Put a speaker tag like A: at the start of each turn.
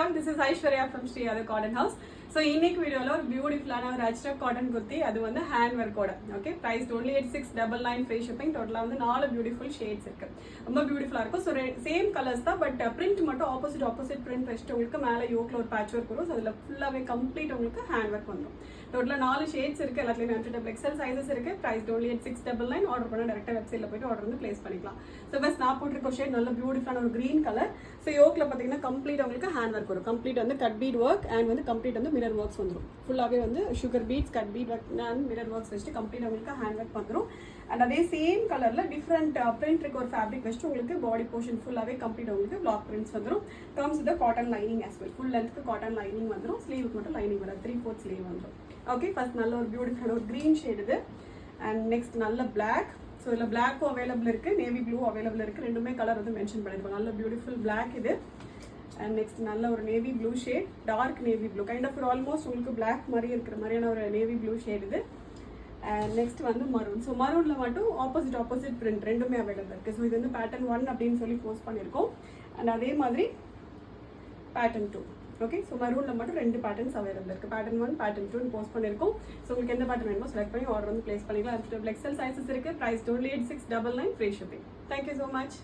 A: வணக்கம், this is Aishwarya from Sri அது cotton house. So இன்னைக்கு வீடியோவில் ஒரு பியூட்டிஃபுல்லான ஒரு அஜ்ரக் காட்டன் குர்த்தி, அது வந்து ஹேண்ட் ஒர்க்கோட. Okay, price only 8699 free shipping. டோட்டலாக வந்து 4 பியூட்டிஃபுல் ஷேட்ஸ் இருக்கு. ரொம்ப பியூட்டிஃபுல்லாக இருக்கும். ஸோ சேம் கலர்ஸ் தான், பட் பிரிண்ட் மட்டும் ஆப்போசிட் பிரிண்ட் வச்சுட்டு உங்களுக்கு மேலே யோக்கில் ஒரு பேட்ச் ஒர்க் வரும். ஸோ அதில் ஃபுல்லாகவே கம்ப்ளீட் உங்களுக்கு ஹேண்ட் ஒர்க் வந்துடும். டோட்டலாக 4 ஷேட்ஸ் இருக்குது. எல்லாத்துலேயும் MT XL சைஸஸ் இருக்குது. Price only 8699. ஆர்டர் பண்ணால் டேரெக்டாக வெப்சைட்டில் போய்ட்டு ஆர்டர் வந்து பிளேஸ் பண்ணிக்கலாம். ஸோ ஃபஸ்ட் நான் போட்டிருக்க ஷேட் நல்ல பியூட்டிஃபுல்லான ஒரு க்ரீன் கலர். ஸோ யோக்கில் பார்த்தீங்கன்னா கம்ப்ளீட் உங்களுக்கு ஹேண்ட் ஒர்க் வரும். கம்ப்ளீட் வந்து கட் பீட் ஒர்க் அண்ட் வந்து கம்ப்ளீட் வந்து மிரர் ஒர்க்ஸ் வந்துடும். ஃபுல்லாகவே வந்து sugar beads, cut bead work and mirror works வச்சுட்டு கம்ப்ளீட் உங்களுக்கு ஹேண்ட் ஒர்க் வந்துடும். அண்ட் அதே சேம் கலரில் டிஃப்ரெண்ட் பிரிண்ட் இருக்க ஒரு ஃபேப்ரிக் வச்சுட்டு உங்களுக்கு பாடி போர்ஷன் ஃபுல்லாகவே கம்ப்ளீட் உங்களுக்கு பிளாக் பிரிண்ட்ஸ் வந்துடும். Comes with cotton lining as well. Full லென்த்துக்கு காட்டன் லைனிங் வந்துடும். ஸ்லீவுக்கு மட்டும் லைனிங் வரும். 3/4 ஸ்லீவ் வந்துடும். ஓகே, ஃபர்ஸ்ட் நல்ல ஒரு பியூட்டிஃபுல் ஒரு க்ரீன் ஷேட் இது. அண்ட் நெக்ஸ்ட் நல்ல பிளாக். ஸோ இதில் பிளாக்கும் அவைலபிள் இருக்குது, நேவி ப்ளூ அவைலபிள் இருக்குது. ரெண்டுமே கலர் வந்து மென்ஷன் பண்ணியிருக்கோம். நல்ல பியூட்டிஃபுல் பிளாக் இது. அண்ட் நெக்ஸ்ட் நல்ல ஒரு navy blue shade, dark navy blue, kind of almost உங்களுக்கு பிளாக் மாதிரி இருக்கிற மாதிரியான ஒரு நேவி ப்ளூ ஷேட் இது. அண்ட் நெக்ஸ்ட் வந்து மரூன். ஸோ மரூனில் மட்டும் ஆப்போசிட் பிரிண்ட் ரெண்டுமே அவைலபிள் இருக்குது. ஸோ இது வந்து பேட்டர்ன் 1 அப்படின்னு சொல்லி போஸ்ட் பண்ணியிருக்கோம். அண்ட் அதே மாதிரி பேட்டர்ன் 2. ஓகே, ஸோ மரூனில் மட்டும் 2 பேட்டர்ன்ஸ் அவைலபிள் இருக்குது. பேட்டர்ன் 1, பேட்டர்ன் 2 போஸ்ட் பண்ணியிருக்கோம். ஸோ உங்களுக்கு எந்த பேட்டர்ன் வேணுமோ செலக்ட் பண்ணி ஆர்டர் வந்து பிளேஸ் பண்ணிக்கலாம். MT XL சைஸஸ் இருக்குது. Price only 8699 free shipping. Thank you so much.